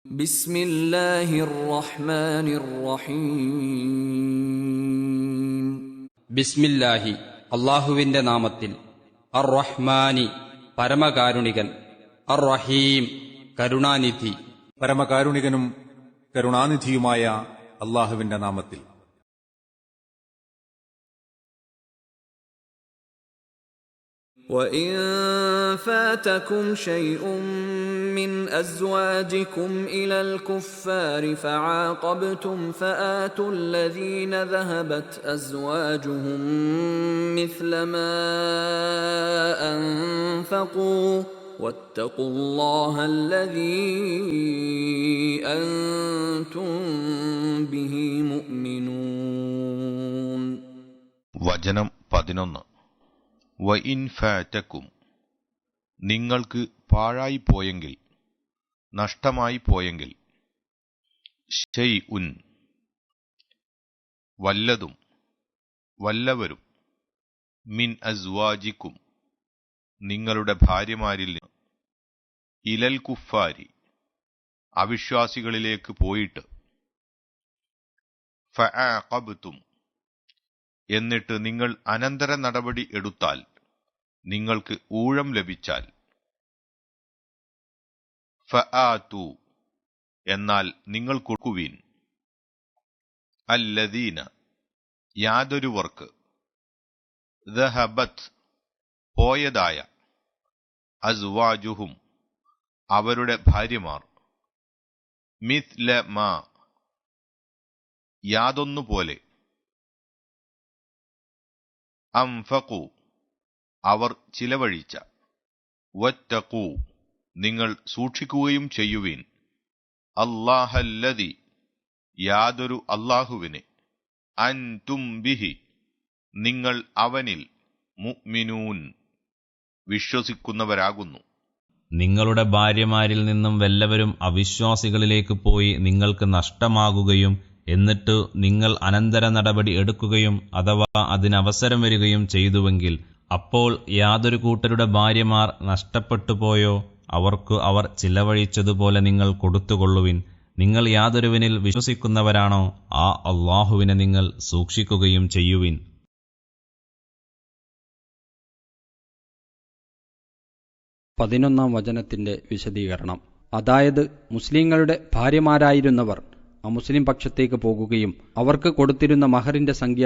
بسم الله الرحمن الرحيم ബിസ്മില്ലാഹി അല്ലാഹുവിന്റെ നാമത്തിൽ. അർ റഹ്മാനി പരമകാരുണികൻ, അർ റഹീം കരുണാനിധി. പരമകാരുണികനും കരുണാനിധിയുമായ അല്ലാഹുവിന്റെ നാമത്തിൽ. وَإِن فَاتَكُمْ شَيْءٌ مِّنْ أَزْوَاجِكُمْ إِلَى الْكُفَّارِ فَعَاقَبْتُمْ فَآتُوا الَّذِينَ ذَهَبَتْ أَزْوَاجُهُم مِّثْلَ مَا أَنفَقُوا وَاتَّقُوا اللَّهَ الَّذِي أَنتُم بِهِ مُؤْمِنُونَ. വചനം 11. വഇൻ ഫാറ്റക്കും, നിങ്ങൾക്ക് പാഴായി പോയെങ്കിൽ, നഷ്ടമായി പോയെങ്കിൽ, ശൈഉൻ വല്ലതും, വല്ലവരും, മിൻ അസ്വാജിക്കും നിങ്ങളുടെ ഭാര്യമാരിൽ നിന്ന്, ഇലൽ കുഫാരി അവിശ്വാസികളിലേക്ക് പോയിട്ട്, ഫആഖബ്തും എന്നിട്ട് നിങ്ങൾ അനന്തര നടപടി എടുത്താൽ, നിങ്ങൾക്ക് ഊഴം ലഭിച്ചാൽ, ഫആതു എന്നാൽ നിങ്ങൾ കൊടുക്കുവീൻ, അല്ലദീന യാതൊരുവർക്ക്, ദഹബത് പോയതായ, അസ്വാജുഹും അവരുടെ ഭാര്യമാർ, മിത്ല മാ യാതൊന്നുപോലെ, അംഫഖു അവർ ചിലവഴിച്ച, വത്തഖൂ നിങ്ങൾ സൂക്ഷിക്കുകയും ചെയ്യുവീൻ, അല്ലാഹല്ലദി യാതൊരു അല്ലാഹുവിനെ, അൻതും ബിഹി നിങ്ങൾ അവനിൽ, മുഅ്മിനൂൻ വിശ്വസിക്കുന്നവരാകുന്നു. നിങ്ങളുടെ ഭാര്യമാരിൽ നിന്നും വല്ലവരും അവിശ്വാസികളിലേക്ക് പോയി നിങ്ങൾക്ക് നഷ്ടമാകുകയും എന്നിട്ട് നിങ്ങൾ അനന്തര നടപടി എടുക്കുകയും അഥവാ അതിനവസരം വരികയും ചെയ്തുവെങ്കിൽ, അപ്പോൾ യാതൊരു കൂട്ടരുടെ ഭാര്യമാർ നഷ്ടപ്പെട്ടുപോയോ അവർക്ക് അവർ ചിലവഴിച്ചതുപോലെ നിങ്ങൾ കൊടുത്തുകൊള്ളുവിൻ. നിങ്ങൾ യാതൊരുവനിൽ വിശ്വസിക്കുന്നവരാണോ ആ അല്ലാഹുവിനെ നിങ്ങൾ സൂക്ഷിക്കുകയും ചെയ്യുവിൻ. 11 വചനത്തിന്റെ വിശദീകരണം. അതായത് മുസ്ലിങ്ങളുടെ ഭാര്യമാരായിരുന്നവർ അമുസ്ലിം പക്ഷത്തേക്ക് പോകുകയും അവർക്ക് കൊടുത്തിരുന്ന മഹറിന്റെ സംഖ്യ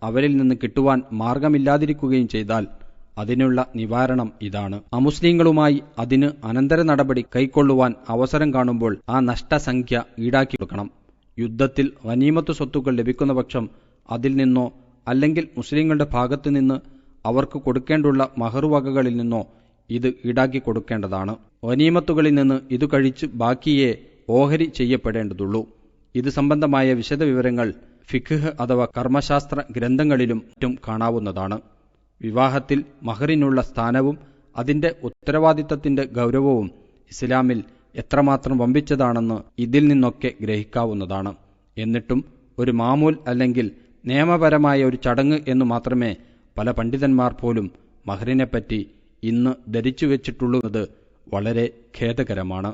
അവരിൽ നിന്ന് കിട്ടുവാൻ മാർഗമില്ലാതിരിക്കുകയും ചെയ്താൽ അതിനുള്ള നിവാരണം ഇതാണ്. അമുസ്ലിങ്ങളുമായി അതിന് അനന്തര നടപടി കൈക്കൊള്ളുവാൻ അവസരം കാണുമ്പോൾ ആ നഷ്ടസംഖ്യ ഈടാക്കി കൊടുക്കണം. യുദ്ധത്തിൽ ഗനീമത്ത് സ്വത്തുക്കൾ ലഭിക്കുന്ന പക്ഷം അതിൽ നിന്നോ അല്ലെങ്കിൽ മുസ്ലിങ്ങളുടെ ഭാഗത്തുനിന്ന് അവർക്ക് കൊടുക്കേണ്ടുള്ള മഹറുവകകളിൽ നിന്നോ ഇത് ഈടാക്കി കൊടുക്കേണ്ടതാണ്. ഗനീമത്തുകളിൽ നിന്ന് ഇത് കഴിച്ച് ബാക്കിയെ ഓഹരി ചെയ്യപ്പെടേണ്ടതുള്ളൂ. ഇത് സംബന്ധമായ വിശദവിവരങ്ങൾ ഫിഖ്ഹ് അഥവാ കർമ്മശാസ്ത്ര ഗ്രന്ഥങ്ങളിലും മറ്റും കാണാവുന്നതാണ്. വിവാഹത്തിൽ മഹറിനുള്ള സ്ഥാനവും അതിന്റെ ഉത്തരവാദിത്തത്തിന്റെ ഗൗരവവും ഇസ്ലാമിൽ എത്രമാത്രം വമ്പിച്ചതാണെന്ന് ഇതിൽ നിന്നൊക്കെ ഗ്രഹിക്കാവുന്നതാണ്. എന്നിട്ടും ഒരു മാമൂൽ അല്ലെങ്കിൽ നിയമപരമായ ഒരു ചടങ്ങ് എന്നു മാത്രമേ പല പണ്ഡിതന്മാർ പോലും മഹറിനെപ്പറ്റി ഇന്ന് ധരിച്ചു വെച്ചിട്ടുള്ളത് വളരെ ഖേദകരമാണ്.